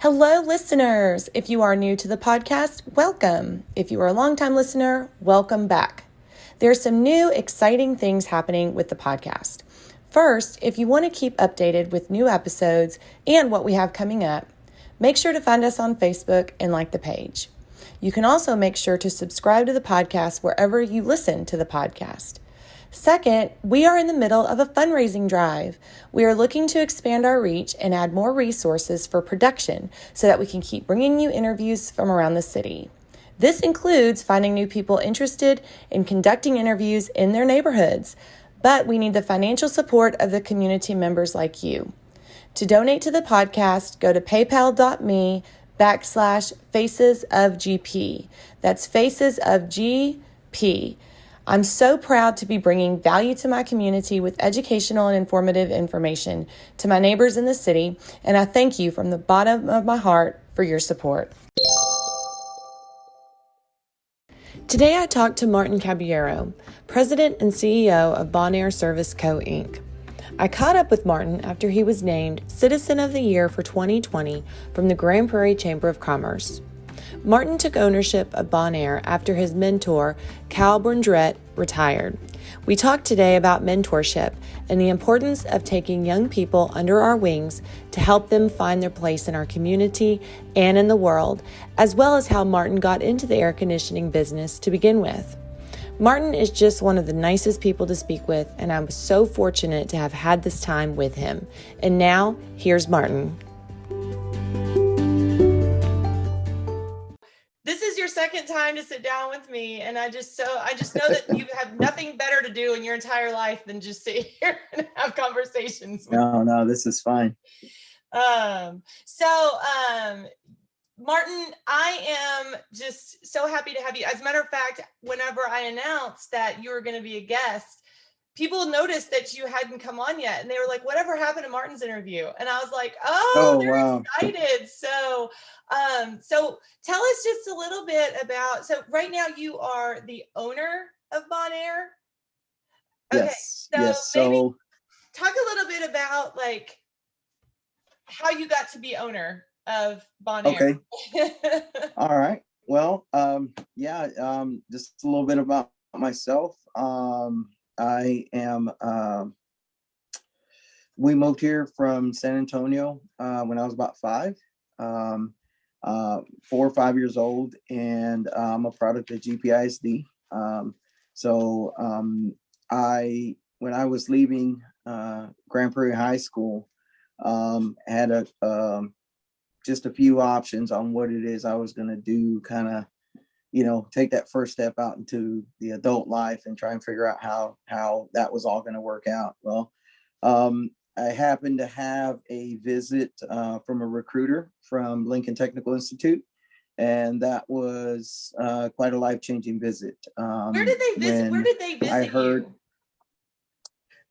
Hello, listeners. If you are new to the podcast, welcome. If you are a longtime listener, welcome back. There are some new, exciting things happening with the podcast. First, if you want to keep updated with new episodes and what we have coming up, make sure to find us on Facebook and like the page. You can also make sure to subscribe to the podcast wherever you listen to the podcast. Second, we are in the middle of a fundraising drive. We are looking to expand our reach and add more resources for production so that we can keep bringing you interviews from around the city. This includes finding new people interested in conducting interviews in their neighborhoods, but we need the financial support of the community members like you. To donate to the podcast, go to paypal.me/facesofgp. That's Faces of GP. I'm so proud to be bringing value to my community with educational and informative information to my neighbors in the city, and I thank you from the bottom of my heart for your support. Today I talked to Martin Cabellero, President and CEO of Bon Air Service Co. Inc. I caught up with Martin after he was named Citizen of the Year for 2020 from the Grand Prairie Chamber of Commerce. Martin took ownership of Bon Air after his mentor, Cal Brundrett, retired. We talked today about mentorship and the importance of taking young people under our wings to help them find their place in our community and in the world, as well as how Martin got into the air conditioning business to begin with. Martin is just one of the nicest people to speak with, and I'm so fortunate to have had this time with him. And now, here's Martin. This is your second time to sit down with me, and I just know that you have nothing better to do in your entire life than just sit here and have conversations. No, this is fine. Martin, I am just so happy to have you. As a matter of fact, whenever I announced that you were going to be a guest, people noticed that you hadn't come on yet, and they were like, whatever happened to Martin's interview? And I was like, they're wow. excited. So tell us just a little bit about, so right now you are the owner of Bon Air. Okay, Yes. Maybe talk a little bit about like how you got to be owner of Bon Air. Okay. All right. Well, just a little bit about myself. We moved here from San Antonio when I was about 5, 4 or 5 years old, and I'm a product of GPISD. When I was leaving Grand Prairie High School, had just a few options on what it is I was going to do, kind of, take that first step out into the adult life and try and figure out how that was all going to work out. Well, I happened to have a visit from a recruiter from Lincoln Technical Institute, and that was quite a life-changing visit. Where did they visit? I heard you?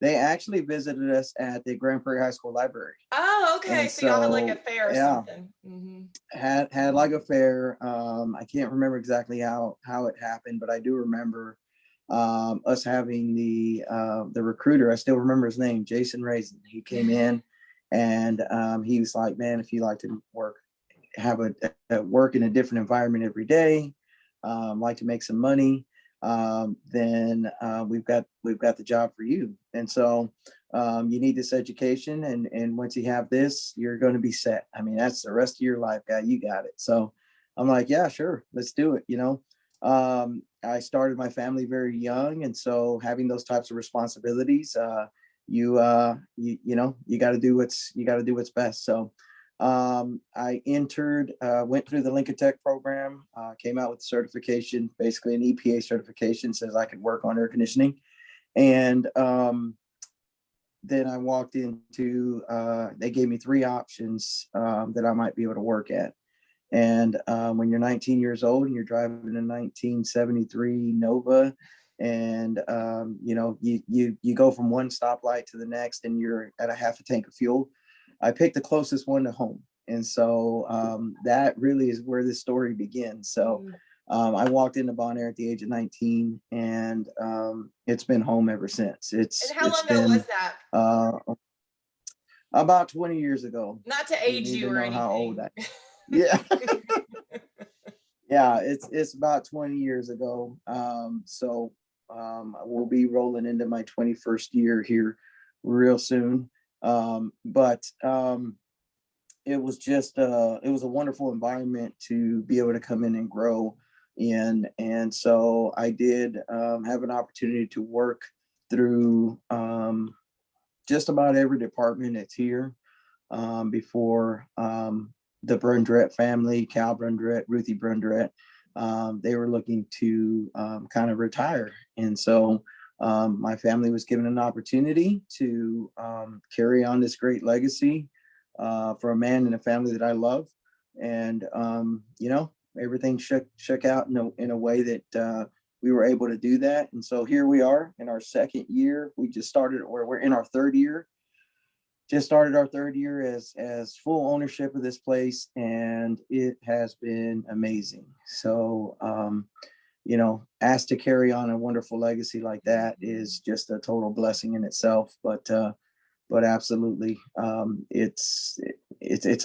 They actually visited us at the Grand Prairie High School Library. Oh, okay. So y'all had like a fair or something. Mm-hmm. Had like a fair. I can't remember exactly how it happened, but I do remember us having the recruiter. I still remember his name, Jason Raisin. He came in, and he was like, "Man, if you like to work in a different environment every day, like to make some money, then we've got the job for you. And so you need this education, and once you have this, you're going to be set. I mean, that's the rest of your life, guy. You got it." So I'm like, yeah, sure, let's do it. I started my family very young, and so having those types of responsibilities, you got to do what's best. So I went through the Lincoln Tech program, came out with certification, basically an EPA certification, says I could work on air conditioning. And then I walked into, they gave me 3 options that I might be able to work at. And when you're 19 years old and you're driving a 1973 Nova, and you go from one stoplight to the next, and you're at a half a tank of fuel, I picked the closest one to home. And so that really is where this story begins. So I walked into Bon Air at the age of 19, and it's been home ever since. And how long ago was that? About 20 years ago. Not to age you or know anything. How old I am. Yeah. Yeah, it's about 20 years ago. We'll be rolling into my 21st year here real soon. But it was just it was a wonderful environment to be able to come in and grow in. And so I did have an opportunity to work through just about every department that's here before the Brundrett family, Cal Brundrett, Ruthie Brundrett, they were looking to kind of retire. And so my family was given an opportunity to carry on this great legacy for a man and a family that I love. And, everything shook out in a way that we were able to do that. And so here we are in our second year. We just started, or we're in our third year. Just started our third year as full ownership of this place, and it has been amazing. So asked to carry on a wonderful legacy like that is just a total blessing in itself. But absolutely, it's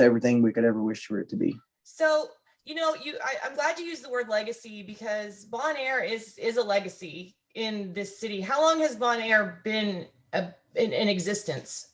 everything we could ever wish for it to be. So I'm glad you used the word legacy, because Bon Air is a legacy in this city. How long has Bon Air been in existence?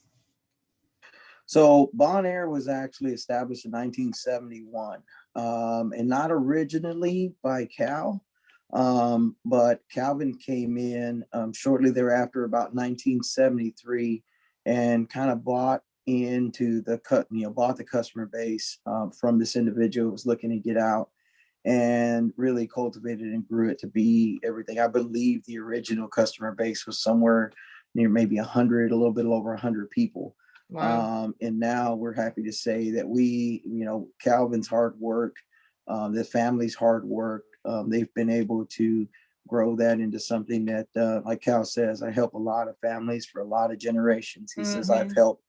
So Bon Air was actually established in 1971, and not originally by Cal, but Calvin came in shortly thereafter, about 1973, and kind of bought the customer base from this individual who was looking to get out, and really cultivated and grew it to be everything. I believe the original customer base was somewhere near maybe 100, a little bit over 100 people. Wow. And now we're happy to say that Calvin's hard work, the family's hard work, they've been able to grow that into something that, like Cal says, I help a lot of families for a lot of generations. He says, I've helped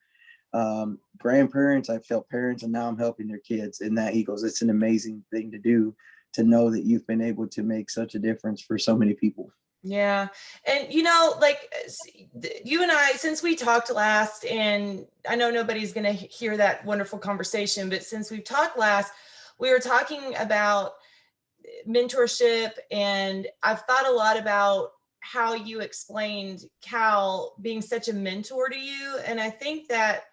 grandparents, I've helped parents, and now I'm helping their kids. And that, he goes, it's an amazing thing to do, to know that you've been able to make such a difference for so many people. Yeah. And, you and I, since we talked last, and I know nobody's going to hear that wonderful conversation, but since we've talked last, we were talking about mentorship, and I've thought a lot about how you explained Cal being such a mentor to you. And I think that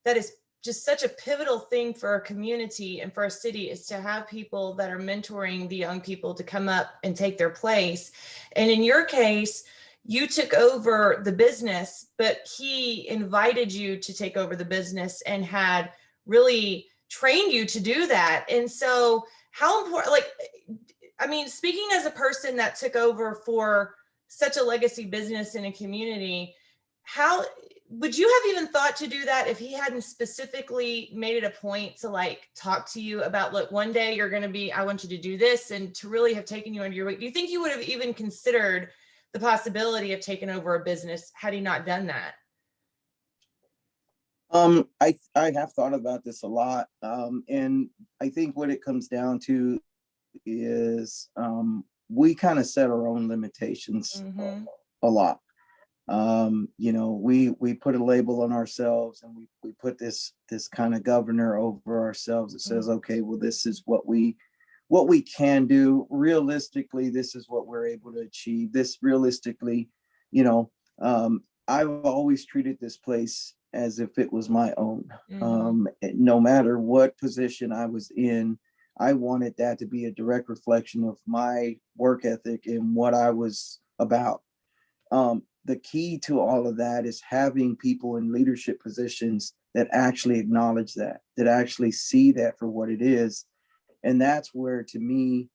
is just such a pivotal thing for a community and for a city, is to have people that are mentoring the young people to come up and take their place. And in your case, you took over the business, but he invited you to take over the business and had really trained you to do that. And so how important, speaking as a person that took over for such a legacy business in a community, how would you have even thought to do that if he hadn't specifically made it a point to talk to you about, look, one day you're going to be, I want you to do this, and to really have taken you under your weight? Do you think you would have even considered the possibility of taking over a business had he not done that? I have thought about this a lot. And I think what it comes down to is we kind of set our own limitations a lot. We put a label on ourselves, and we put this kind of governor over ourselves that says, okay, well, this is what we can do. Realistically, this is what we're able to achieve. This realistically, I've always treated this place as if it was my own. No matter what position I was in, I wanted that to be a direct reflection of my work ethic and what I was about. The key to all of that is having people in leadership positions that actually acknowledge that actually see that for what it is. And that's where, to me,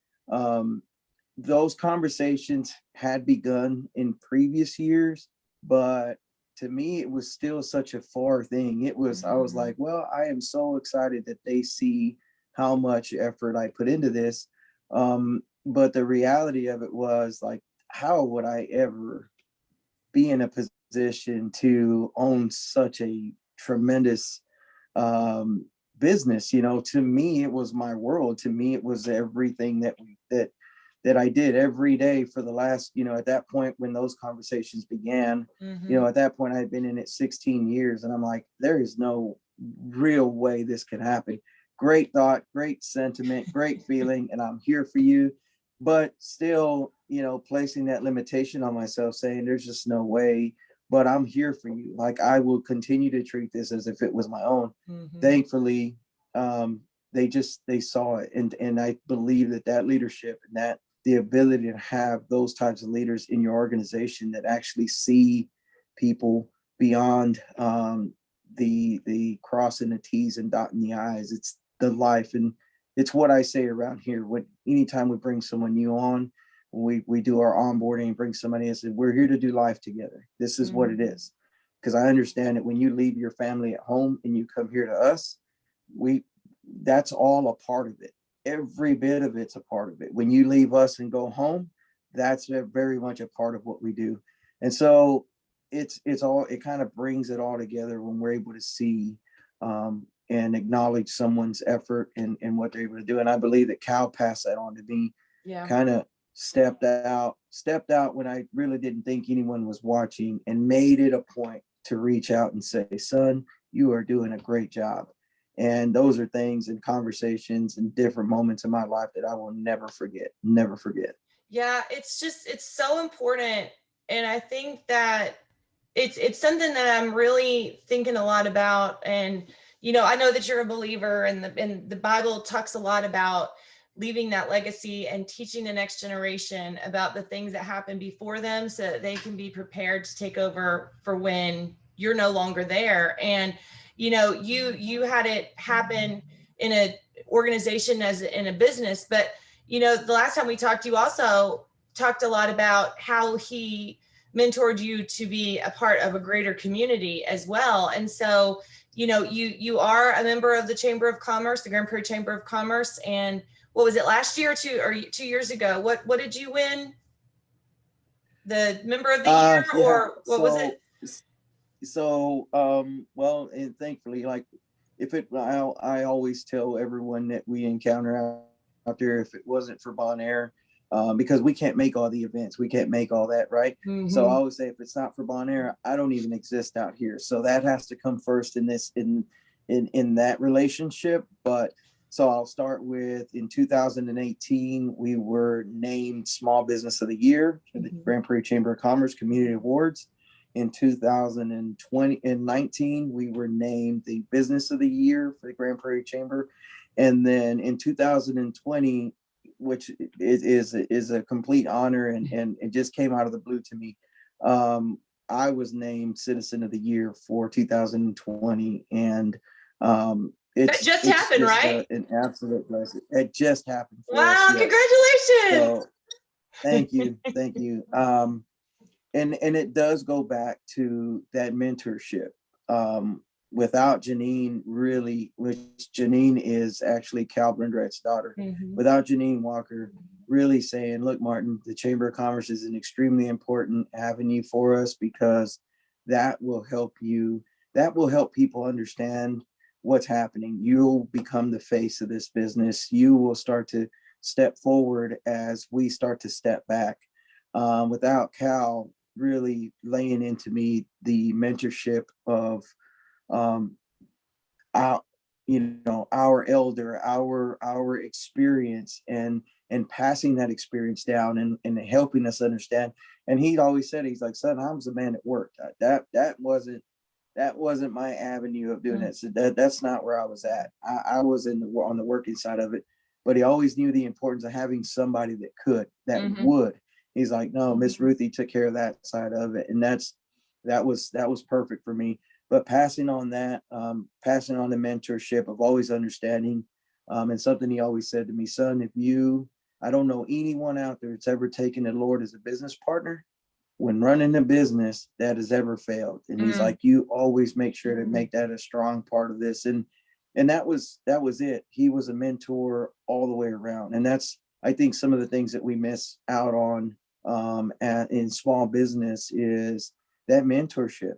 those conversations had begun in previous years, but to me, it was still such a far thing. I was like, well, I am so excited that they see how much effort I put into this. But the reality of it was, like, how would I ever be in a position to own such a tremendous business? To me, it was my world. To me, it was everything that that I did every day for the last, at that point when those conversations began, at that point I'd been in it 16 years, and I'm like, there is no real way this can happen. Great thought, great sentiment, great feeling, and I'm here for you. But still, placing that limitation on myself, saying there's just no way, but I'm here for you. Like, I will continue to treat this as if it was my own. Thankfully, they saw it. And I believe that leadership and that the ability to have those types of leaders in your organization that actually see people beyond the crossing the T's and dotting the I's. It's the life. And it's what I say around here. Anytime we bring someone new on, we do our onboarding and bring somebody and say, we're here to do life together. This is what it is. Because I understand that when you leave your family at home and you come here to us, that's all a part of it. Every bit of it's a part of it. When you leave us and go home, that's very much a part of what we do. And so it kind of brings it all together when we're able to see and acknowledge someone's effort and what they're able to do. And I believe that Cal passed that on to me. Kind of stepped out when I really didn't think anyone was watching, and made it a point to reach out and say, son, you are doing a great job. And those are things and conversations and different moments in my life that I will never forget. Yeah, it's so important. And I think that it's something that I'm really thinking a lot about. And, I know that you're a believer, and the Bible talks a lot about leaving that legacy and teaching the next generation about the things that happened before them, so that they can be prepared to take over for when you're no longer there. And you had it happen in an organization as in a business, but the last time we talked, you also talked a lot about how he mentored you to be a part of a greater community as well. And so you are a member of the Chamber of Commerce, the Grand Prairie Chamber of Commerce. And what was it, last year or 2 years ago? What did you win? The member of the year, or what was it? So, well, and thankfully, like, I always tell everyone that we encounter out there, if it wasn't for Bon Air, because we can't make all the events, we can't make all that, right? So I always say, if it's not for Bon Air, I don't even exist out here. So that has to come first in that relationship. But so I'll start with, in 2018, we were named Small Business of the Year for the Grand Prairie Chamber of Commerce Community Awards. In 2020 and 19, we were named the Business of the Year for the Grand Prairie Chamber. And then in 2020, which is a complete honor, and it just came out of the blue to me, I was named Citizen of the Year for 2020. And it just happened, right? An absolute blessing. It just happened. Wow, congratulations. So, thank you. And it does go back to that mentorship. Without Janine, which Janine is actually Cal Brundrett's daughter, without Janine Walker really saying, look, Martin, the Chamber of Commerce is an extremely important avenue for us, because that will help people understand what's happening. You'll become the face of this business. You will start to step forward as we start to step back. Without Cal really laying into me the mentorship of our elder, our experience, and passing that experience down, and helping us understand. And he'd always said, he's like, son, I was a man at work. That wasn't my avenue of doing it. So that's not where I was at. I was on the working side of it, but he always knew the importance of having somebody that would. He's like, no, Miss Ruthie took care of that side of it. And that was perfect for me. But passing on the mentorship of always understanding, and something he always said to me, son, I don't know anyone out there that's ever taken the Lord as a business partner when running a business that has ever failed. And he's like, you always make sure to make that a strong part of this. And that was it. He was a mentor all the way around. And that's, I think, some of the things that we miss out on in small business is that mentorship,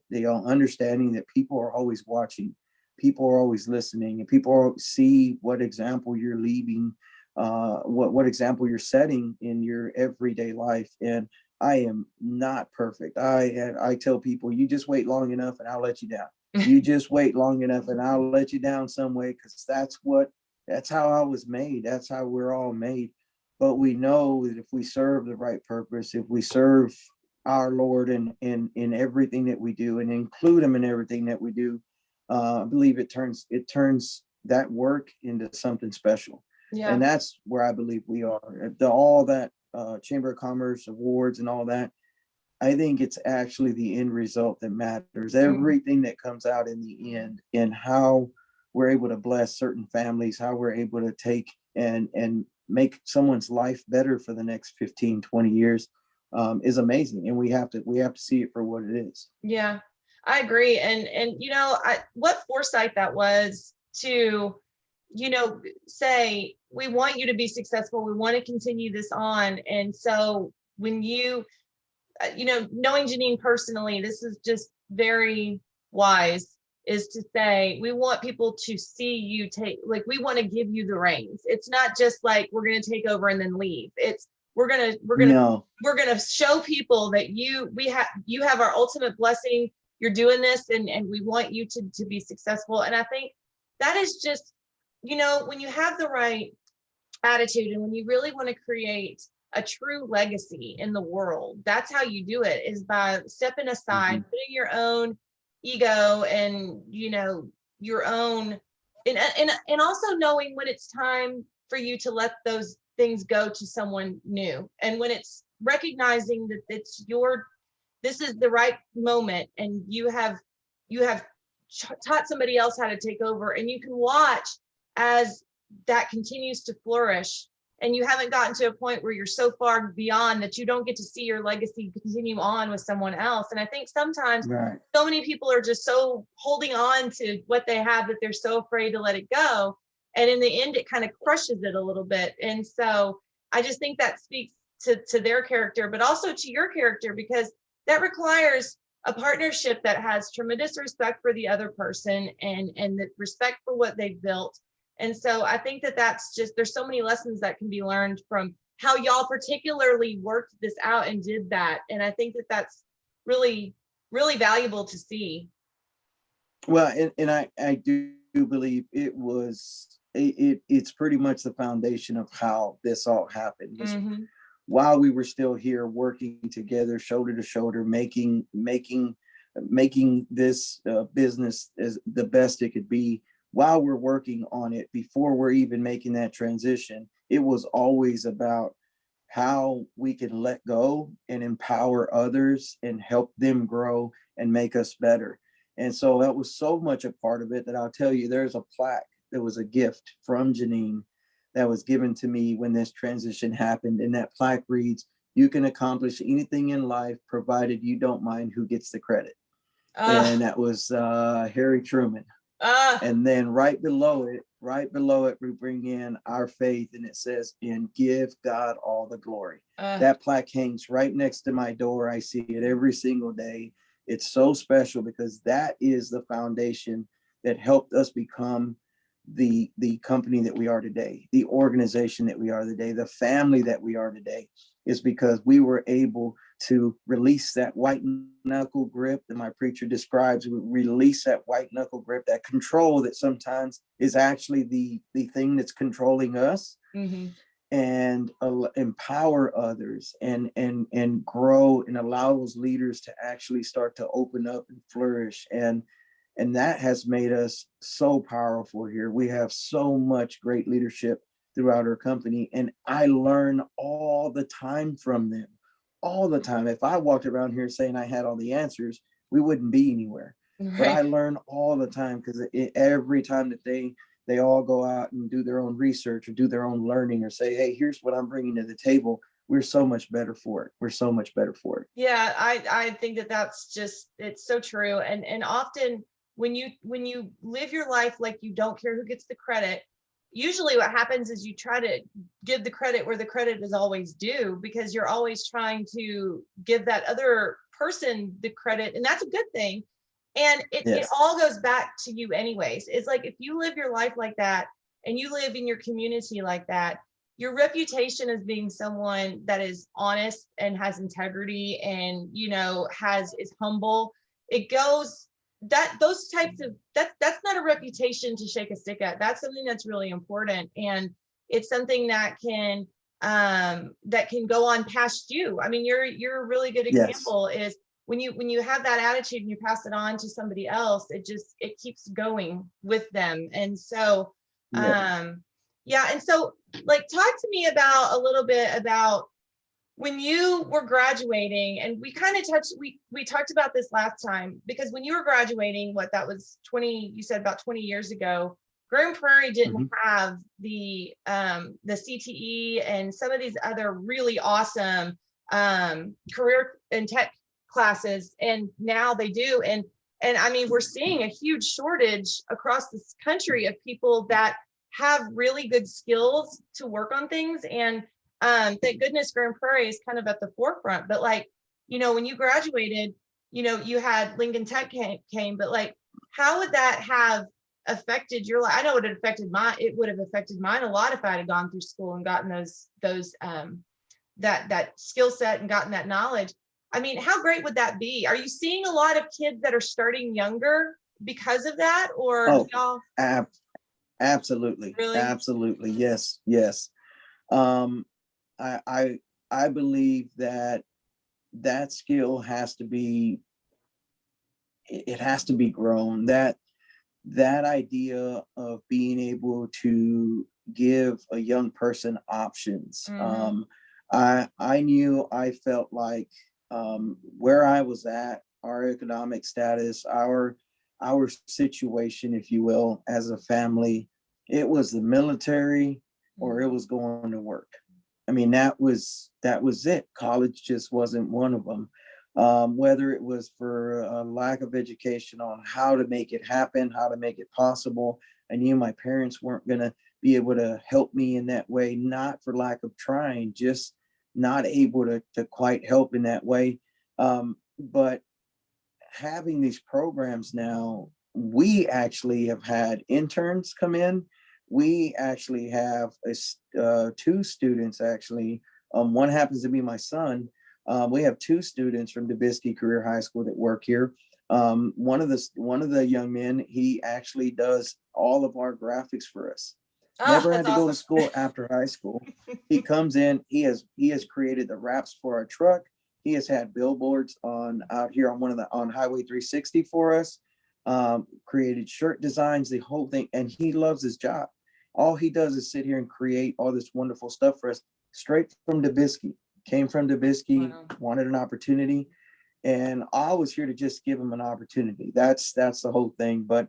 understanding that people are always watching, people are always listening, and people see what example you're leaving what example you're setting in your everyday life. And I am not perfect. I tell people, you just wait long enough and I'll let you down. You just wait long enough and I'll let you down some way, because that's how I was made. That's how we're all made. But we know that if we serve the right purpose, if we serve our Lord in everything that we do and include him in everything that we do, I believe it turns that work into something special. Yeah. And that's where I believe we are. All that Chamber of Commerce awards and all that, I think it's actually the end result that matters. Everything that comes out in the end, and how we're able to bless certain families, how we're able to take and make someone's life better for the next 15, 20 years, is amazing. And we have to see it for what it is. Yeah, I agree. And what foresight that was to, say, we want you to be successful. We want to continue this on. And so when you, knowing Janine personally, this is just very wise, is to say, we want people to see you take, like, we want to give you the reins. It's not just like, we're going to take over and then leave. It's, we're going to show people that you have our ultimate blessing. You're doing this, and we want you to be successful. And I think that is just, when you have the right attitude and when you really want to create a true legacy in the world, that's how you do it, is by stepping aside, putting your own ego and, your own, and also knowing when it's time for you to let those things go to someone new. And when it's recognizing that this is the right moment, and you have taught somebody else how to take over, and you can watch as that continues to flourish, and you haven't gotten to a point where you're so far beyond that you don't get to see your legacy continue on with someone else. And I think sometimes so many people are just so holding on to what they have that they're so afraid to let it go. And in the end, it kind of crushes it a little bit. And so I just think that speaks to their character, but also to your character, because that requires a partnership that has tremendous respect for the other person and the respect for what they've built. And so I think that's just, there's so many lessons that can be learned from how y'all particularly worked this out and did that. And I think that's really, really valuable to see. Well, and I do believe it's pretty much the foundation of how this all happened. While we were still here working together, shoulder to shoulder, making this business as the best it could be, while we're working on it, before we're even making that transition, it was always about how we can let go and empower others and help them grow and make us better. And so that was so much a part of it that I'll tell you, there's a plaque that was a gift from Janine that was given to me when this transition happened. And that plaque reads, "You can accomplish anything in life provided you don't mind who gets the credit." And that was Harry Truman. And then right below it, we bring in our faith, and it says, "And give God all the glory." That plaque hangs right next to my door. I see it every single day. It's so special because that is the foundation that helped us become the company that we are today, the organization that we are today, the family that we are today, is because we were able to release that white knuckle grip that my preacher describes. We release that white knuckle grip, that control that sometimes is actually the thing that's controlling us, and empower others and grow and allow those leaders to actually start to open up and flourish. And that has made us so powerful here. We have so much great leadership throughout our company, and I learn all the time from them, all the time. If I walked around here saying I had all the answers, we wouldn't be anywhere. But I learn all the time, because every time that they all go out and do their own research or do their own learning or say, "Hey, here's what I'm bringing to the table," we're so much better for it. We're so much better for it. Yeah, I think that's just, it's so true. And often when you live your life like you don't care who gets the credit, usually what happens is you try to give the credit where the credit is always due, because you're always trying to give that other person the credit, and that's a good thing. And it all goes back to you anyways. It's like, if you live your life like that and you live in your community like that, your reputation as being someone that is honest and has integrity and, you know, is humble, it goes that those types of that's not a reputation to shake a stick at. That's something that's really important. And it's something that can go on past you. I mean, you're a really good Yes. example is when you have that attitude and you pass it on to somebody else, it keeps going with them. And so Yeah. yeah. And so like talk to me about a little bit about when you were graduating, and we kind of we talked about this last time, because when you were graduating, what that was 20, you said about 20 years ago, Green Prairie didn't Mm-hmm. have the CTE and some of these other really awesome career and tech classes, and now they do. And I mean, we're seeing a huge shortage across this country of people that have really good skills to work on things. And thank goodness Grand Prairie is kind of at the forefront. But like, you know, when you graduated, you know, you had Lincoln Tech came, but like, how would that have affected your life? I know it would have affected mine a lot if I had gone through school and gotten those that skill set and gotten that knowledge. I mean, how great would that be? Are you seeing a lot of kids that are starting younger because of that, or do Oh, y'all absolutely. really? Absolutely. Yes. Yes. Um, I believe that that skill has to be, it has to be grown. That idea of being able to give a young person options. Mm-hmm. I knew, I felt like, where I was at, our economic status, our situation, if you will, as a family, it was the military or it was going to work. I mean, that was it. College just wasn't one of them. Whether it was for a lack of education on how to make it happen, how to make it possible. I knew my parents weren't going to be able to help me in that way, not for lack of trying, just not able to quite help in that way. But having these programs now, we actually have had interns come in. We actually have two students actually. One happens to be my son. We have two students from Dubisky Career High School that work here. One of the young men, he actually does all of our graphics for us. Oh, Never that's had to go to awesome. school after high school. He comes in. He has created the wraps for our truck. He has had billboards on out here on Highway 360 for us. Created shirt designs, the whole thing, and he loves his job. All he does is sit here and create all this wonderful stuff for us, straight from Dubisky. Came from Dubisky, Wow. wanted an opportunity, and I was here to just give him an opportunity. That's the whole thing. But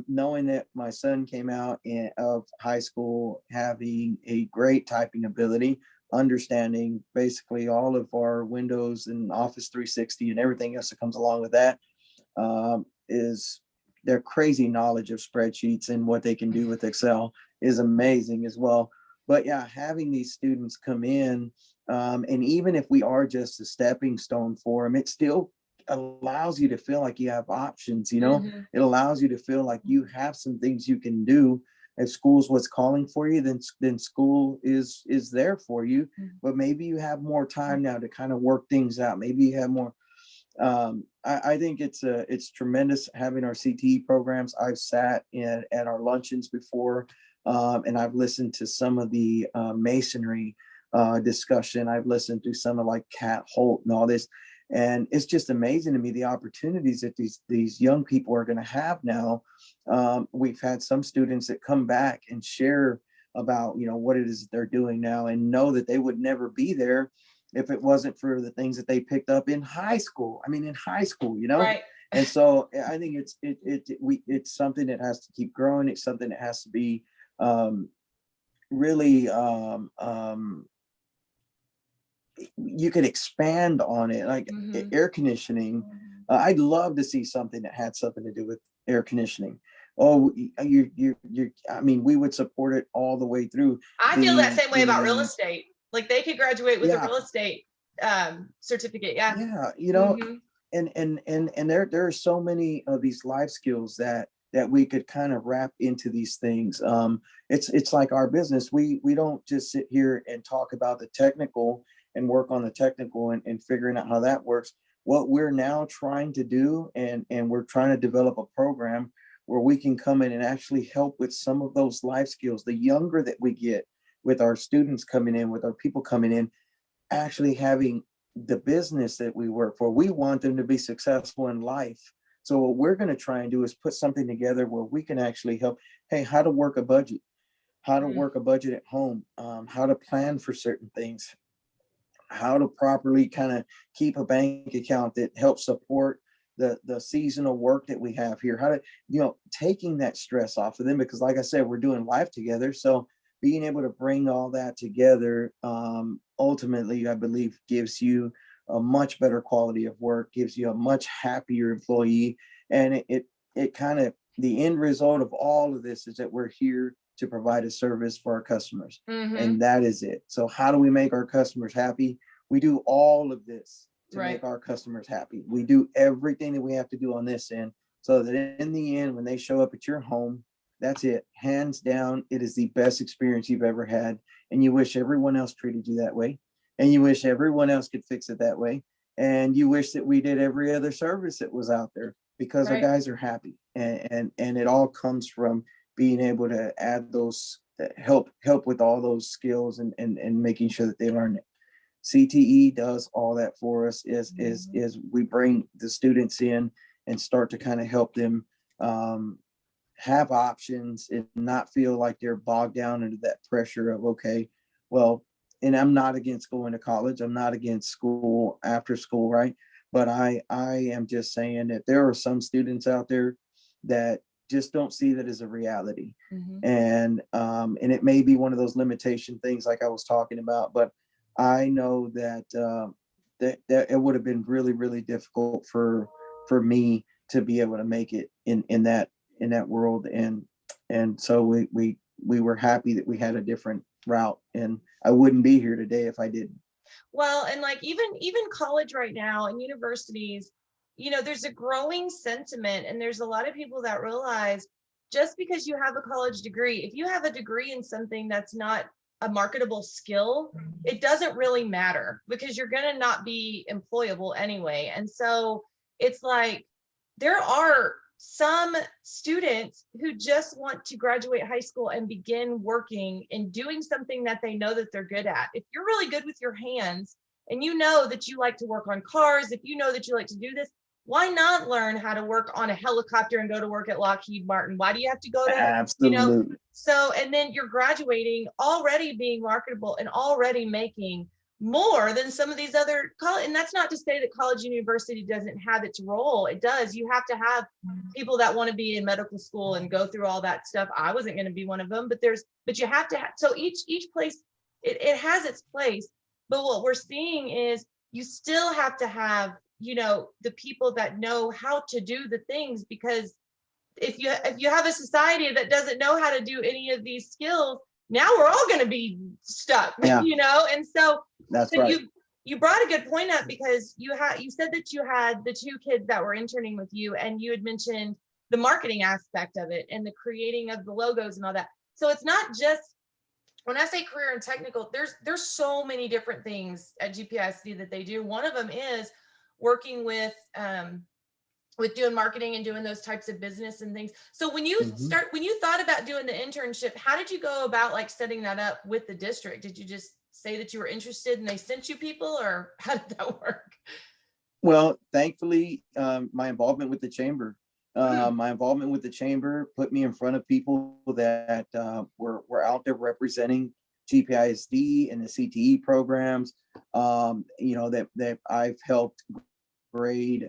knowing that my son came out of high school having a great typing ability, understanding basically all of our Windows and Office 360 and everything else that comes along with that, is their crazy knowledge of spreadsheets and what they can do with Excel is amazing as well. But yeah, having these students come in, and even if we are just a stepping stone for them, it still allows you to feel like you have options. Mm-hmm. It allows you to feel like you have some things you can do. If school's what's calling for you, then school is there for you. But maybe you have more time now to kind of work things out. Maybe you have more. I think it's tremendous having our CTE programs. I've sat in at our luncheons before, and I've listened to some of the masonry discussion. I've listened to some of like Cat Holt and all this, and it's just amazing to me the opportunities that these young people are going to have now. We've had some students that come back and share about what it is that they're doing now, and know that they would never be there if it wasn't for the things that they picked up in high school. I mean, in high school. Right. And so I think it's something that has to keep growing. It's something that has to be really you could expand on it, like Mm-hmm. air conditioning. I'd love to see something that had something to do with air conditioning. Oh, I mean, we would support it all the way through. I feel that The same way about real the estate. Like they could graduate with a Yeah, real estate certificate. Yeah. yeah, Mm-hmm. and there are so many of these life skills that that we could kind of wrap into these things. It's like our business. We don't just sit here and talk about the technical and work on the technical and figuring out how that works. What we're now trying to do, and we're trying to develop a program where we can come in and actually help with some of those life skills. The younger that we get, with our students coming in, with our people coming in, actually having the business that we work for, we want them to be successful in life. So what we're going to try and do is put something together where we can actually help. Hey, how to work a budget, how to work a budget at home, how to plan for certain things, how to properly kind of keep a bank account that helps support the seasonal work that we have here, how to, taking that stress off of them, because like I said, we're doing life together. So being able to bring all that together, ultimately, I believe, gives you a much better quality of work, gives you a much happier employee. And it kind of, the end result of all of this is that we're here to provide a service for our customers. And that is it. So how do we make our customers happy? We do all of this to make our customers happy. We do everything that we have to do on this end, so that in the end, when they show up at your home, that's it. Hands down, it is the best experience you've ever had. And you wish everyone else treated you that way. And you wish everyone else could fix it that way. And you wish that we did every other service that was out there, because our guys are happy. And it all comes from being able to add those, help with all those skills and making sure that they learn it. CTE does all that for us. Is we bring the students in and start to kind of help them have options and not feel like they're bogged down into that pressure of, okay, well, and I'm not against going to college. I'm not against school after school, right? But I am just saying that there are some students out there that just don't see that as a reality. And it may be one of those limitation things like I was talking about, but I know that that it would have been really, really difficult for me to be able to make it in that world. And so we were happy that we had a different route, and I wouldn't be here today if I didn't. Well, and like even college right now and universities, there's a growing sentiment, and there's a lot of people that realize, just because you have a college degree, if you have a degree in something that's not a marketable skill, it doesn't really matter, because you're going to not be employable anyway. And so it's like, there are some students who just want to graduate high school and begin working and doing something that they know that they're good at. If you're really good with your hands, and you know that you like to work on cars, if you know that you like to do this, why not learn how to work on a helicopter and go to work at Lockheed Martin? Why do you have to go to, Absolutely. So, and then you're graduating already being marketable and already making more than some of these other college. And that's not to say that college and university doesn't have its role. It does. You have to have people that want to be in medical school and go through all that stuff. I wasn't going to be one of them, but you have to have, so each place, it has its place. But what we're seeing is you still have to have, the people that know how to do the things, because if you have a society that doesn't know how to do any of these skills, now we're all going to be stuck. And so that's right. You brought a good point up, because you said that you had the two kids that were interning with you, and you had mentioned the marketing aspect of it and the creating of the logos and all that. So it's not just, when I say career and technical, there's so many different things at GPISD that they do. One of them is working with doing marketing and doing those types of business and things. So when you thought about doing the internship, how did you go about like setting that up with the district? Did you just say that you were interested and they sent you people, or how did that work? Well, thankfully, my involvement with the chamber put me in front of people that were out there representing GPISD and the CTE programs, that I've helped grade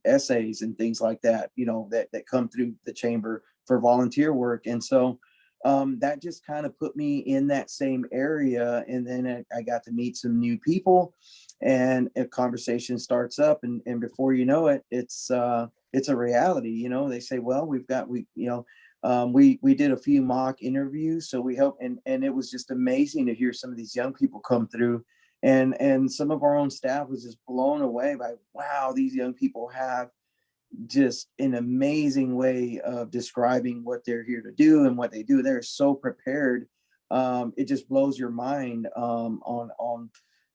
essays and things like that, that come through the chamber for volunteer work. And so that just kind of put me in that same area. And then I got to meet some new people, and a conversation starts up, and before you know it, it's a reality. They say, well, we did a few mock interviews, so we helped, and it was just amazing to hear some of these young people come through. And some of our own staff was just blown away by, wow, these young people have just an amazing way of describing what they're here to do and what they do. They're so prepared. It just blows your mind on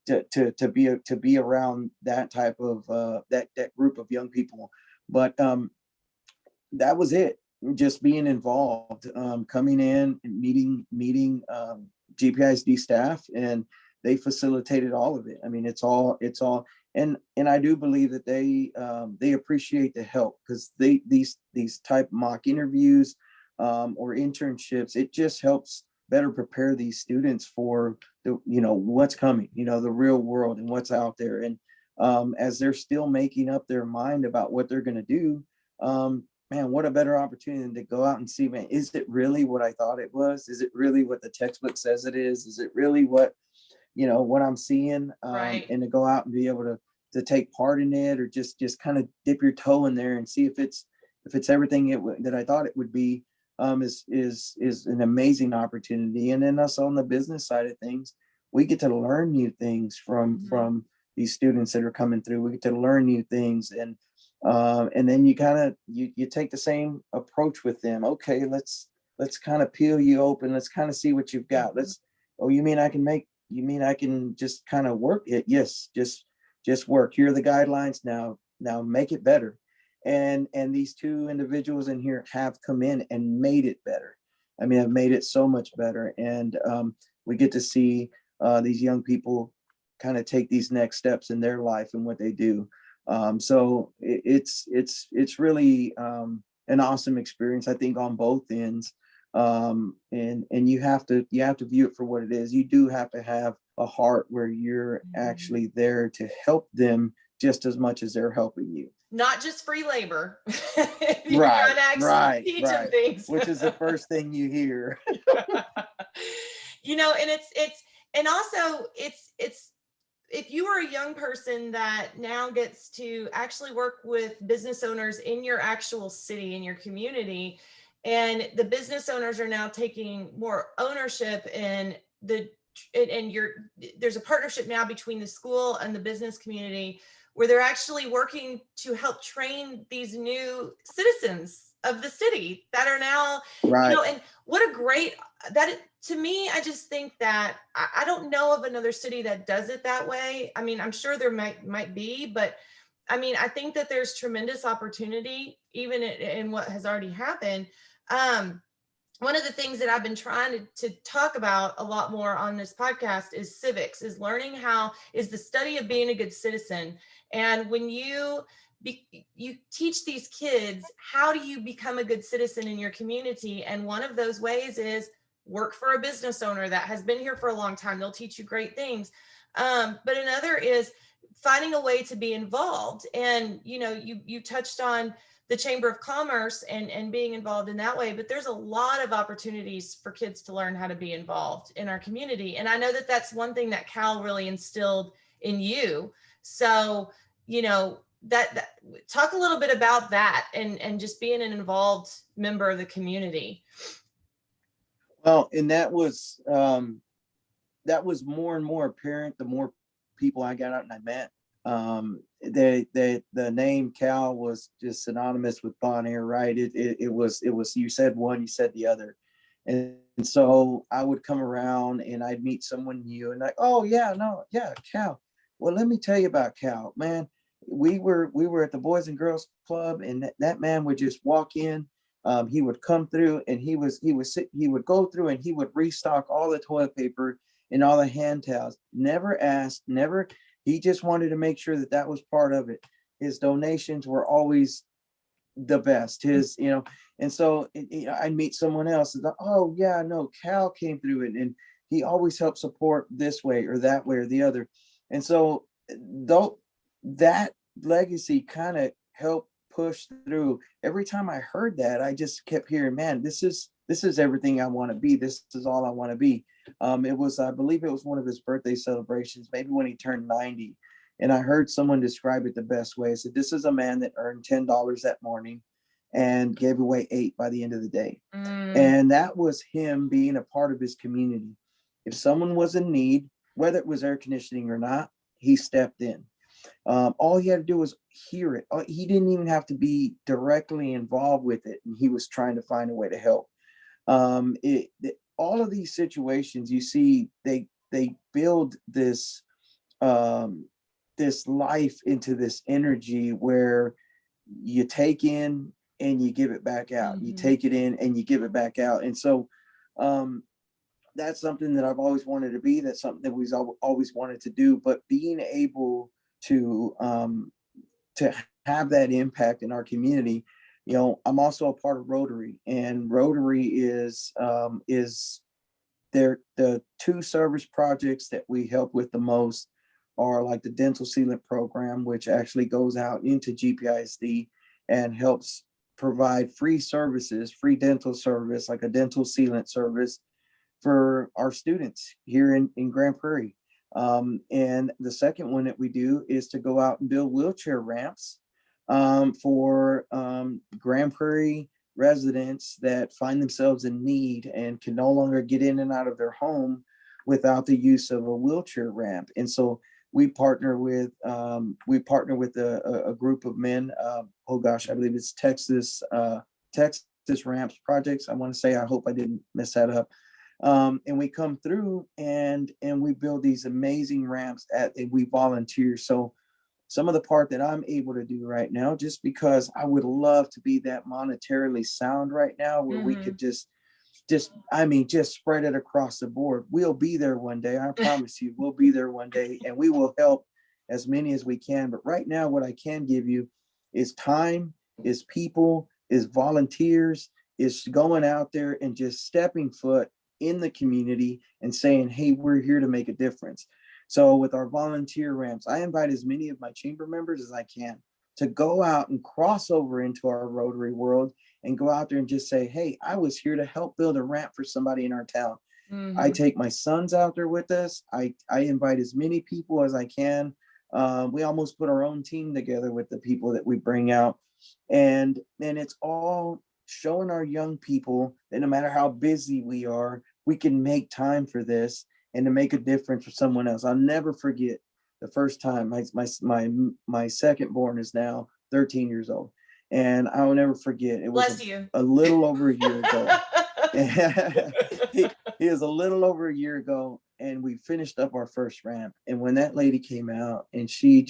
to be around that type of that group of young people. But that was it. Just being involved, coming in and meeting GPISD staff, and they facilitated all of it. I mean, it's all, and I do believe that they appreciate the help, because these type mock interviews or internships, it just helps better prepare these students for the, what's coming, the real world and what's out there. And as they're still making up their mind about what they're going to do, man, what a better opportunity than to go out and see, man, is it really what I thought it was? Is it really what the textbook says it is? Is it really what I'm seeing? Right. And to go out and be able to take part in it, or just kind of dip your toe in there and see if it's everything that I thought it would be, is an amazing opportunity. And then us on the business side of things, we get to learn new things from these students that are coming through. We get to learn new things, and then you take the same approach with them. Okay, let's kind of peel you open. Let's kind of see what you've got. You mean I can just kind of work it? Yes, just work. Here are the guidelines. Now make it better. And these two individuals in here have come in and made it better. I mean, I've made it so much better. And we get to see these young people kind of take these next steps in their life and what they do. So it's really an awesome experience, I think, on both ends. And you have to view it for what it is. You do have to have a heart where you're actually there to help them just as much as they're helping you. Not just free labor. Right. Teach them things. Which is the first thing you hear. And and also it's if you are a young person that now gets to actually work with business owners in your actual city, in your community, and the business owners are now taking more ownership, and there's a partnership now between the school and the business community, where they're actually working to help train these new citizens of the city that are now, right. And what a great, to me, I just think that I don't know of another city that does it that way. I mean, I'm sure there might be, but I mean, I think that there's tremendous opportunity even in what has already happened. One of the things that I've been trying to talk about a lot more on this podcast is civics, is learning is the study of being a good citizen. And when you teach these kids, how do you become a good citizen in your community? And one of those ways is work for a business owner that has been here for a long time. They'll teach you great things. But another is finding a way to be involved. And, you touched on the Chamber of Commerce and being involved in that way, but there's a lot of opportunities for kids to learn how to be involved in our community. And I know that that's one thing that Cal really instilled in you. So, that talk a little bit about that and just being an involved member of the community. Well, and that was more and more apparent the more people I got out and I met. The name Cal was just synonymous with Bon Air, right? It was, you said one, you said the other. And so I would come around and I'd meet someone new and Cal. Well, let me tell you about Cal, man. We were at the Boys and Girls Club, and that man would just walk in. He would come through and he would go through and he would restock all the toilet paper and all the hand towels. Never asked, never. He just wanted to make sure that was part of it. His donations were always the best. And so I'd meet someone else and oh yeah, no, Cal came through it, and he always helped support this way or that way or the other. And so though that legacy kind of helped push through. Every time I heard that, I just kept hearing, man, this is everything I want to be. This is all I want to be. I believe it was one of his birthday celebrations, maybe when he turned 90. And I heard someone describe it the best way. I said, this is a man that earned $10 that morning and gave away 8 by the end of the day. And that was him being a part of his community. If someone was in need, whether it was air conditioning or not, he stepped in. All he had to do was hear it. He didn't even have to be directly involved with it, and he was trying to find a way to help. All of these situations, you see, they build um, this life into this energy where you take in and you give it back out. You take it in and you give it back out. And so um, that's something that I've always wanted to be. That's something that we've always wanted to do. But being able to have that impact in our community, I'm also a part of Rotary, and Rotary is the two service projects that we help with the most are like the dental sealant program, which actually goes out into GPISD and helps provide free services, free dental service, like a dental sealant service for our students here in Grand Prairie. And the second one that we do is to go out and build wheelchair ramps for Grand Prairie residents that find themselves in need and can no longer get in and out of their home without the use of a wheelchair ramp. And so we partner with a group of men. Oh gosh, I believe it's Texas Ramps Projects. I want to say, I hope I didn't mess that up. And we come through and we build these amazing ramps and we volunteer. So some of the part that I'm able to do right now, just because I would love to be that monetarily sound right now, where we could just spread it across the board. We'll be there one day. I promise you, we'll be there one day, and we will help as many as we can. But right now, what I can give you is time, is people, is volunteers, is going out there and just stepping foot in the community and saying, hey, we're here to make a difference. So with our volunteer ramps, I invite as many of my chamber members as I can to go out and cross over into our Rotary world and go out there and just say, hey, I was here to help build a ramp for somebody in our town. I take my sons out there with us. I invite as many people as I can. We almost put our own team together with the people that we bring out. And it's all showing our young people that no matter how busy we are, we can make time for this and to make a difference for someone else. I'll never forget the first time my second born is now 13 years old. And I will never forget. It was a little over a year ago. he is a little over a year ago, and we finished up our first ramp. And when that lady came out, and she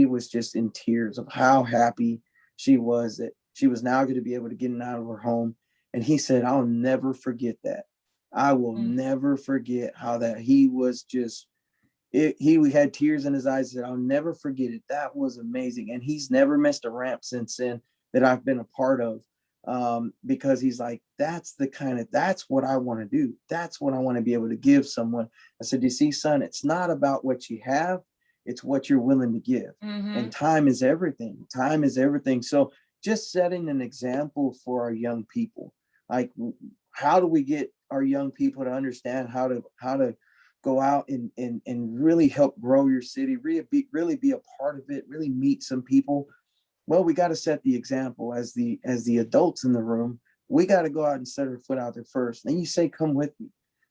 was just in tears of how happy she was that she was now going to be able to get out of her home. And he said, I'll never forget that. I will never forget how that he was just, he had tears in his eyes. Said, I'll never forget it. That was amazing. And he's never missed a ramp since then that I've been a part of. Because he's like, that's what I want to do. That's what I want to be able to give someone. I said, you see, son, it's not about what you have. It's what you're willing to give. And time is everything. Time is everything. So just setting an example for our young people. Like, how do we get our young people to understand how to go out and really help grow your city, really be a part of it, really meet some people? Well, we got to set the example as the adults in the room. We got to go out and set our foot out there first. Then you say, come with me.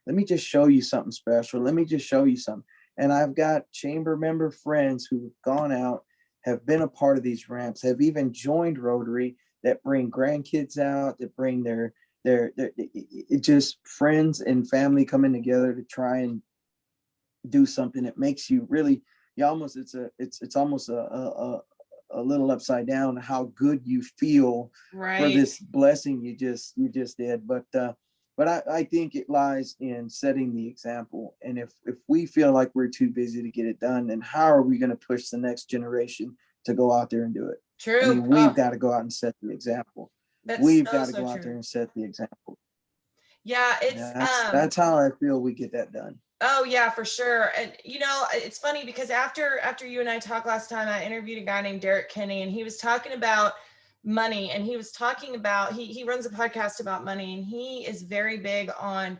Let me just show you something special. Let me just show you something. And I've got chamber member friends who've gone out, have been a part of these ramps, have even joined Rotary, that bring grandkids out, that bring their just friends and family coming together to try and do something that makes you really, it's almost a little upside down how good you feel for this blessing you just did. But I think it lies in setting the example. And if we feel like we're too busy to get it done, then how are we going to push the next generation to go out there and do it? True. I mean, we've got to go out and set the example. We've got to go out there and set the example. Yeah, that's how I feel we get that done. Oh yeah, for sure. And it's funny because after you and I talked last time, I interviewed a guy named Derek Kinney, and he was talking about money, and he was talking about he runs a podcast about money, and he is very big on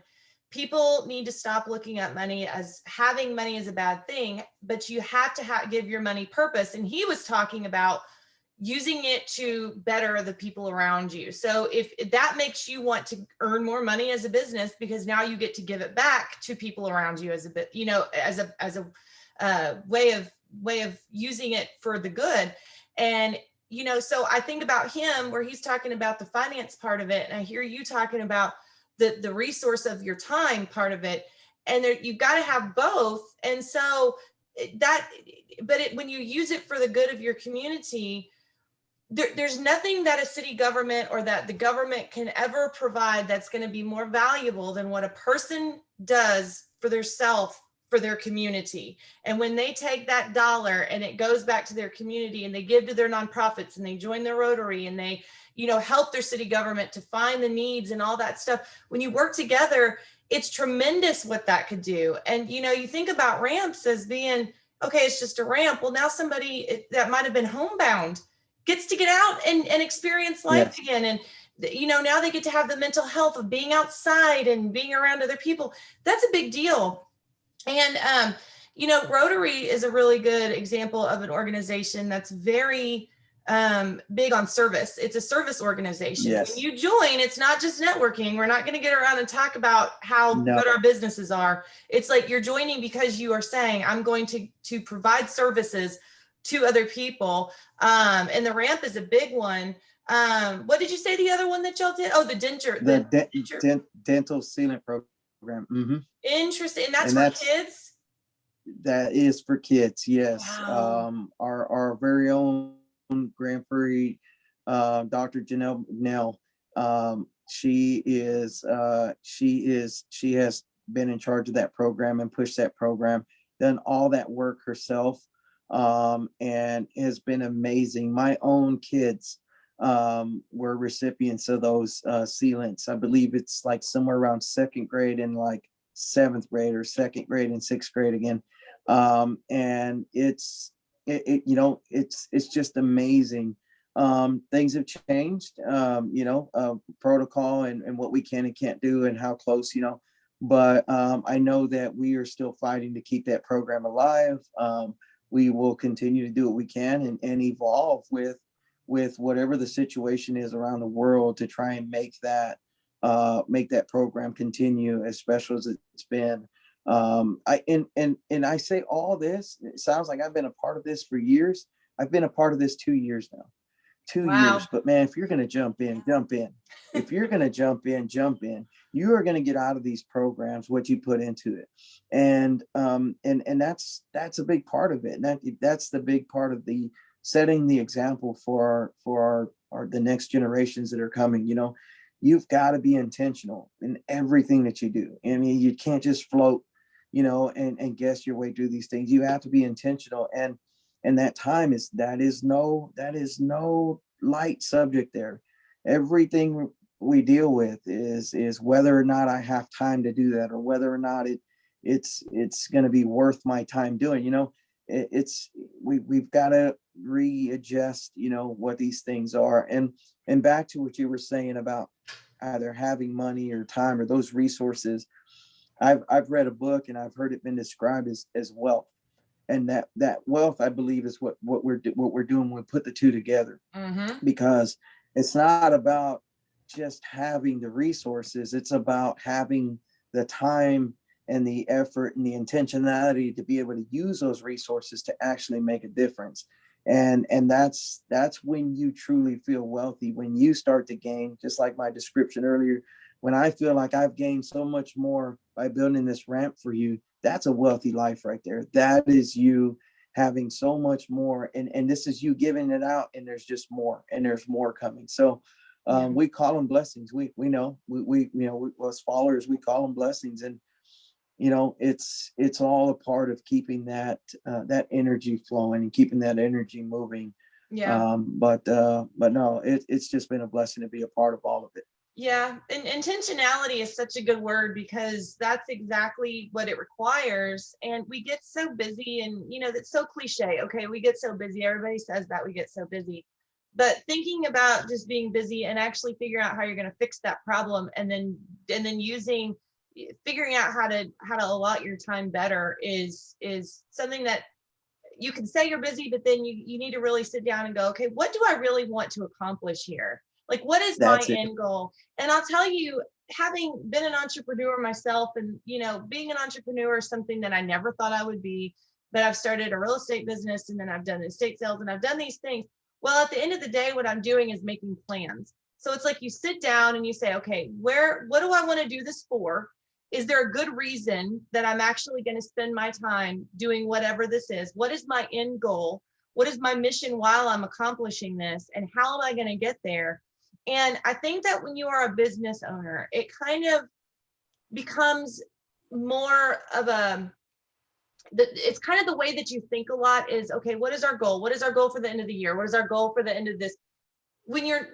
people need to stop looking at money as having money is a bad thing, but you have to give your money purpose. And he was talking about using it to better the people around you. So if that makes you want to earn more money as a business, because now you get to give it back to people around you as a bit, as a way of way of using it for the good. And, you know, so I think about him where he's talking about the finance part of it. And I hear you talking about the resource of your time part of it. And there, you've got to have both. And so that, but when you use it for the good of your community, there's nothing that a city government or that the government can ever provide that's going to be more valuable than what a person does for their self, for their community. And when they take that dollar and it goes back to their community and they give to their nonprofits and they join their Rotary and they, you know, help their city government to find the needs and all that stuff, when you work together, it's tremendous what that could do. And, you know, you think about ramps as being, okay, it's just a ramp. Well, now somebody that might have been homebound gets to get out and experience life Yes. again. And, you know, now they get to have the mental health of being outside and being around other people. That's a big deal. And, you know, Rotary is a really good example of an organization that's very big on service. It's a service organization. Yes. When you join, it's not just networking. We're not going to get around and talk about how No. good our businesses are. It's like you're joining because you are saying, I'm going to provide services to other people. And the ramp is a big one. What did you say the other one that y'all did? Oh, the denture. Dental sealant program. Mm-hmm. Interesting. And that's And for kids? That is for kids, yes. Wow. Our very own Grand Prairie, Dr. Janelle Nell, she has been in charge of that program and pushed that program, done all that work herself, and has been amazing. My own kids were recipients of those sealants. I believe it's like somewhere around second grade and like seventh grade, or second grade and sixth grade again. And it's just amazing. Things have changed, protocol and what we can and can't do and how close, but I know that we are still fighting to keep that program alive. We will continue to do what we can and evolve with whatever the situation is around the world to try and make that program continue as special as it's been. I say all this, it sounds like I've been a part of this for years. I've been a part of this 2 years now. 2 Wow. years. But man, if you're going to jump in, jump in. If you're going to jump in, jump in. You are going to get out of these programs what you put into it. And that's a big part of it. And that's the big part of the setting the example for our the next generations that are coming. You've got to be intentional in everything that you do. I mean, you can't just float, and guess your way through these things. You have to be intentional. And that time is no light subject there. Everything we deal with is whether or not I have time to do that, or whether or not it's going to be worth my time doing. We've got to readjust, what these things are. And back to what you were saying about either having money or time or those resources. I've read a book and I've heard it been described as wealth. And that wealth, I believe, is what we're doing when we put the two together. Mm-hmm. Because it's not about just having the resources. It's about having the time and the effort and the intentionality to be able to use those resources to actually make a difference. And that's when you truly feel wealthy, when you start to gain, just like my description earlier, when I feel like I've gained so much more by building this ramp for you. That's a wealthy life right there. That is you having so much more, and this is you giving it out, and there's just more, and there's more coming. So we call them blessings. We know we as followers, we call them blessings. And it's all a part of keeping that energy flowing and keeping that energy moving. Yeah. But no, it's just been a blessing to be a part of all of it. Yeah. And intentionality is such a good word, because that's exactly what it requires. And we get so busy, and, that's so cliche. Okay. We get so busy. Everybody says that we get so busy, but thinking about just being busy and actually figuring out how you're going to fix that problem, and then figuring out how to allot your time better is something that you can say you're busy, but then you need to really sit down and go, okay, what do I really want to accomplish here? Like, what is my end goal? And I'll tell you, having been an entrepreneur myself, and, being an entrepreneur is something that I never thought I would be. but I've started a real estate business, and then I've done estate sales, and I've done these things. Well, at the end of the day, what I'm doing is making plans. So it's like you sit down and you say, okay, what do I want to do this for? Is there a good reason that I'm actually going to spend my time doing whatever this is? What is my end goal? What is my mission while I'm accomplishing this? And how am I going to get there? And I think that when you are a business owner, it kind of becomes more of it's kind of the way that you think a lot is, okay, what is our goal? What is our goal for the end of the year? What is our goal for the end of this? When you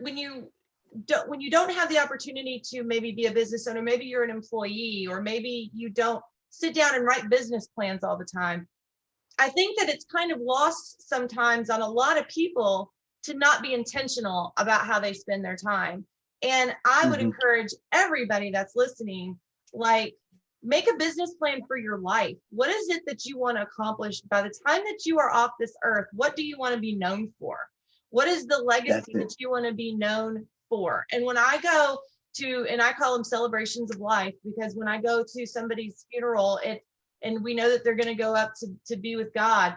don't have the opportunity to maybe be a business owner, maybe you're an employee, or maybe you don't sit down and write business plans all the time. I think that it's kind of lost sometimes on a lot of people to not be intentional about how they spend their time. And I would encourage everybody that's listening, like, make a business plan for your life. What is it that you want to accomplish by the time that you are off this earth? What do you want to be known for? What is the legacy that you want to be known for? And when I go to, and I call them celebrations of life, because when I go to somebody's funeral, and we know that they're going to go up to be with God,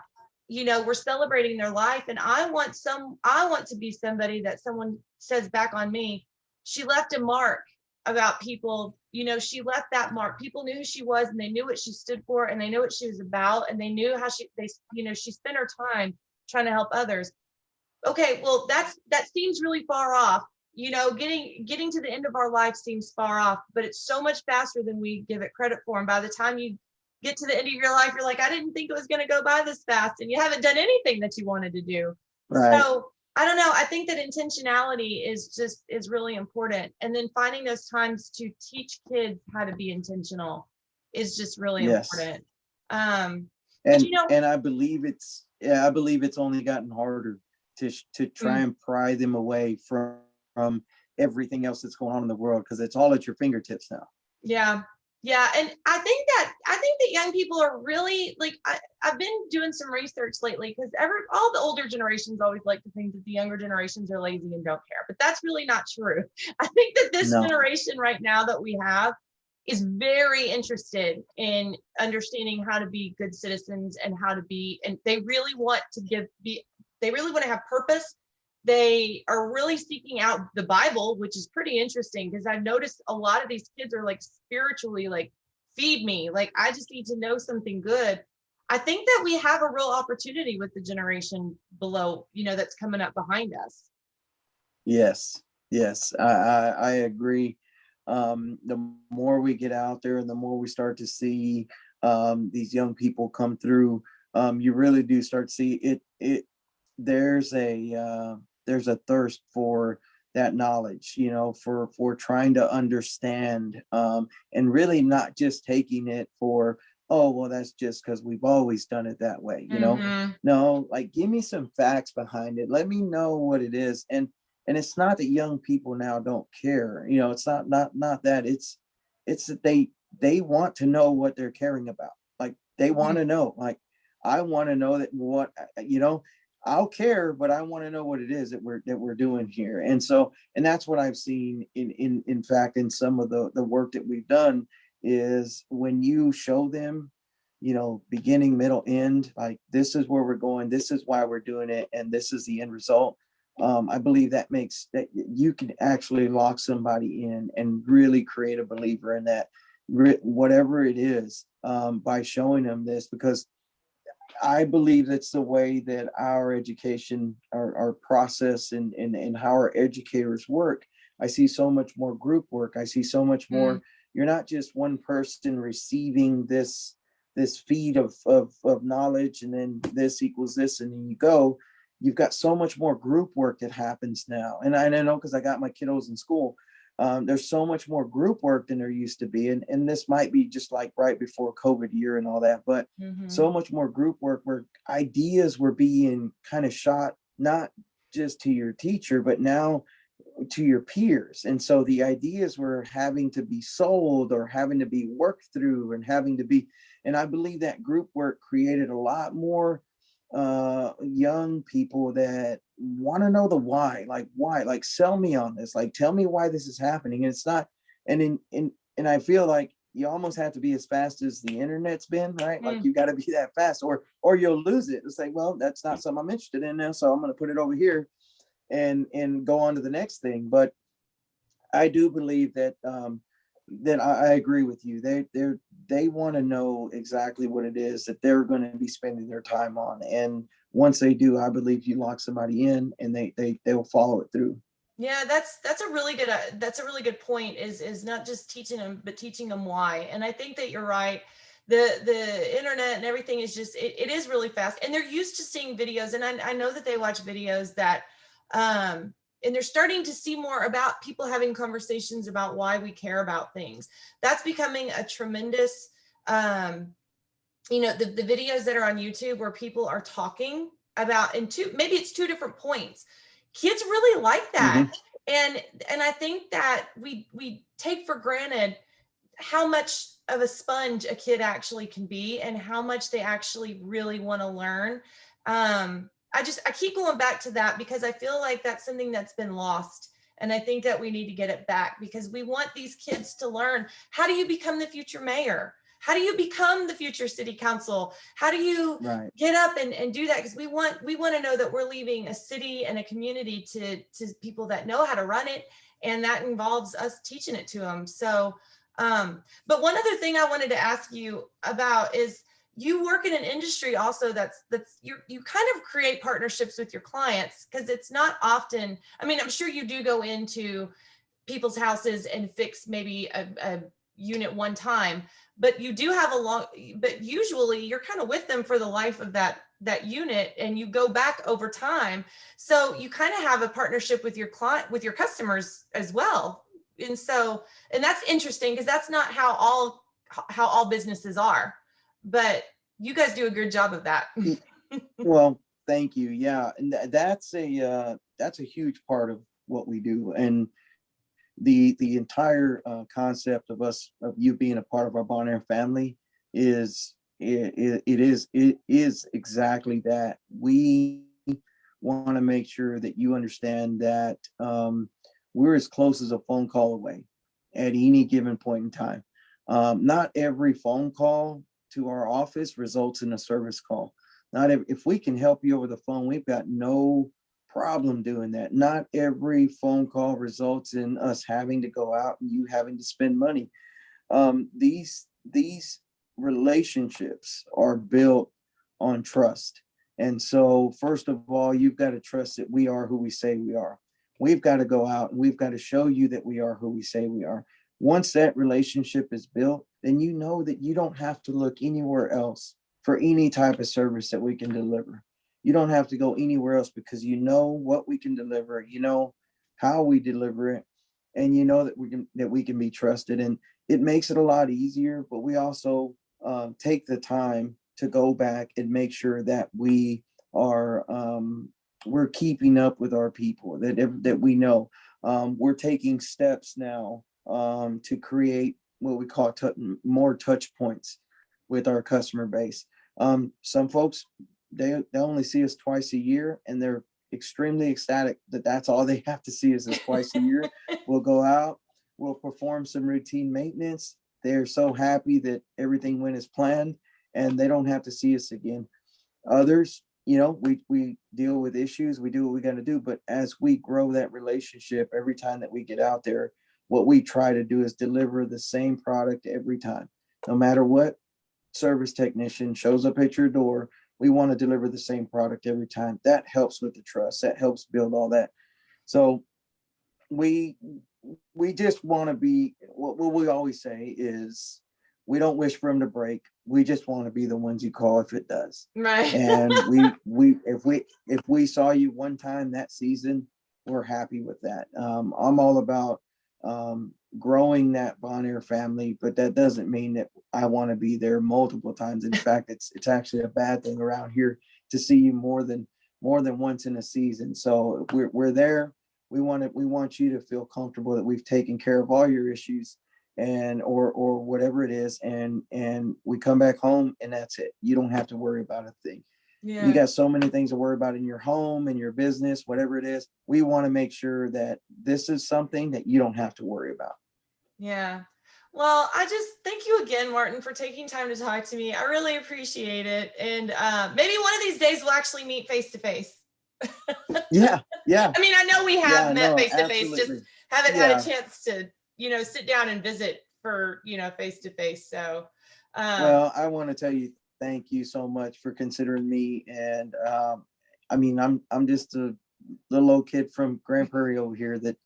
we're celebrating their life. And I want to be somebody that someone says back on me, she left a mark about people. She left that mark. People knew who she was, and they knew what she stood for, and they knew what she was about, and they knew how she spent her time trying to help others. Okay, well, that seems really far off. Getting to the end of our life seems far off, but it's so much faster than we give it credit for. And by the time you get to the end of your life, you're like, I didn't think it was going to go by this fast, and you haven't done anything that you wanted to do. Right. So I don't know. I think that intentionality is really important. And then finding those times to teach kids how to be intentional is just really important. And I believe it's only gotten harder to try and pry them away from everything else that's going on in the world, because it's all at your fingertips now. Yeah. And I think that young people are really, like, I've been doing some research lately, because all the older generations always like to think that the younger generations are lazy and don't care, but that's really not true. I think that this generation right now that we have is very interested in understanding how to be good citizens, and they really want to have purpose. They are really seeking out the Bible, which is pretty interesting, because I've noticed a lot of these kids are like spiritually, like, feed me, like, I just need to know something good. I think that we have a real opportunity with the generation below, that's coming up behind us. Yes, I agree. The more we get out there, and the more we start to see these young people come through, you really do start to see it. There's a thirst for that knowledge, for trying to understand, and really not just taking it for, oh, well, that's just because we've always done it that way, No, like, give me some facts behind it. Let me know what it is. And it's not that young people now don't care, it's not that. It's that they want to know what they're caring about. Like, they want to know, like, I want to know that what, I'll care, but I want to know what it is that we're doing here. And that's what I've seen in fact, in some of the work that we've done, is when you show them, beginning, middle, end, like, this is where we're going, this is why we're doing it, and this is the end result. I believe that makes that you can actually lock somebody in and really create a believer in that, whatever it is, by showing them this, because I believe that's the way that our education, our process, and how our educators work. I see so much more group work. I see so much more. You're not just one person receiving this feed of knowledge, and then this equals this, and then you go. You've got so much more group work that happens now. And I know, because I got my kiddos in school. There's so much more group work than there used to be. And this might be just like right before COVID year and all that, but so much more group work where ideas were being kind of shot, not just to your teacher, but now to your peers. And so the ideas were having to be sold, or having to be worked through, and I believe that group work created a lot more young people that want to know the why, like, sell me on this, like, tell me why this is happening. And it's not, and I feel like you almost have to be as fast as the internet's been, right? Like you got to be that fast, or you'll lose it. It's like, well, that's not something I'm interested in now, so I'm going to put it over here and go on to the next thing. But I do believe that that I agree with you. They want to know exactly what it is that they're going to be spending their time on, and once they do, I believe you lock somebody in, and they will follow it through. Yeah, that's a really good point. Is not just teaching them, but teaching them why. And I think that you're right. The internet and everything is just it is really fast, and they're used to seeing videos. And I know that they watch videos that and they're starting to see more about people having conversations about why we care about things. That's becoming a tremendous the videos that are on YouTube where people are talking about, and maybe it's two different points. Kids really like that. And I think that we take for granted how much of a sponge a kid actually can be and how much they actually really want to learn. I keep going back to that because I feel like that's something that's been lost. And I think that we need to get it back because we want these kids to learn, how do you become the future mayor? How do you become the future city council? How do you get up and do that? Because we want to know that we're leaving a city and a community to people that know how to run it. And that involves us teaching it to them. So, but one other thing I wanted to ask you about is you work in an industry also that's you kind of create partnerships with your clients, because it's not often, I mean, I'm sure you do go into people's houses and fix maybe a unit one time, but you do have but usually you're kind of with them for the life of that unit, and you go back over time. So you kind of have a partnership with your client, with your customers as well. And that's interesting because that's not how all businesses are, but you guys do a good job of that. Well, thank you. Yeah. And that's a huge part of what we do. And the entire concept of you being a part of our Bon Air family is exactly that. We want to make sure that you understand that we're as close as a phone call away at any given point in time. Not every phone call to our office results in a service call. If we can help you over the phone, we've got no problem doing that. Not every phone call results in us having to go out and you having to spend money. These relationships are built on trust. And so first of all, you've got to trust that we are who we say we are. We've got to go out and we've got to show you that we are who we say we are. Once that relationship is built, then you know that you don't have to look anywhere else for any type of service that we can deliver. You don't have to go anywhere else because you know what we can deliver, you know how we deliver it, and you know that we can be trusted. And it makes it a lot easier, but we also take the time to go back and make sure that we are we're keeping up with our people, that we know. We're taking steps now to create what we call more touch points with our customer base. Some folks, they only see us twice a year, and they're extremely ecstatic that that's all they have to see is us twice a year. We'll go out, we'll perform some routine maintenance. They're so happy that everything went as planned, and they don't have to see us again. Others, we deal with issues, we do what we got to do, but as we grow that relationship, every time that we get out there, what we try to do is deliver the same product every time. No matter what service technician shows up at your door, we want to deliver the same product every time. That helps with the trust. That helps build all that. So we just want to be, what we always say is, we don't wish for them to break. We just want to be the ones you call if it does. Right. And if we saw you one time that season, we're happy with that. I'm all about growing that Bon Air family, but that doesn't mean that I want to be there multiple times. In fact, it's actually a bad thing around here to see you more than once in a season. So we're there. We want you to feel comfortable that we've taken care of all your issues and or whatever it is, and we come back home and that's it. You don't have to worry about a thing. Yeah. You got so many things to worry about in your home and your business, whatever it is. We want to make sure that this is something that you don't have to worry about. Yeah. Well, I just thank you again, Martin, for taking time to talk to me. I really appreciate it. And maybe one of these days we'll actually meet face to face. Yeah, yeah, I mean, I know we have yeah. met No, face to face, just absolutely. haven't had a Yeah. chance to, sit down and visit for, face to face. So, um, Well, I want to tell you thank you so much for considering me. And I mean, I'm just a little old kid from Grand Prairie over here that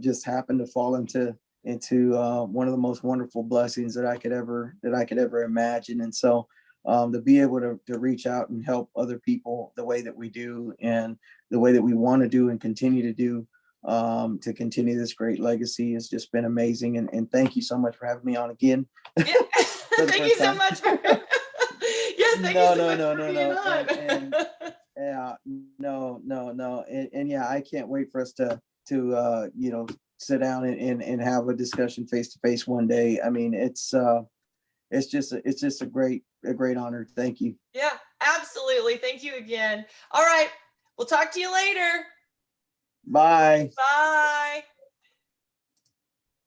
just happened to fall into one of the most wonderful blessings that I could ever imagine. And so to be able to reach out and help other people the way that we do and the way that we want to do and continue to do, to continue this great legacy has just been amazing. And thank you so much for having me on again yeah. for the Thank you first so time. much for, yes, thank you No, so no, much no, for no, being no. on. And yeah, no, no, no. And yeah, I can't wait for us to sit down and have a discussion face to face one day. I mean, it's just a great honor. Thank you. Yeah, absolutely. Thank you again. All right. We'll talk to you later. Bye. Bye.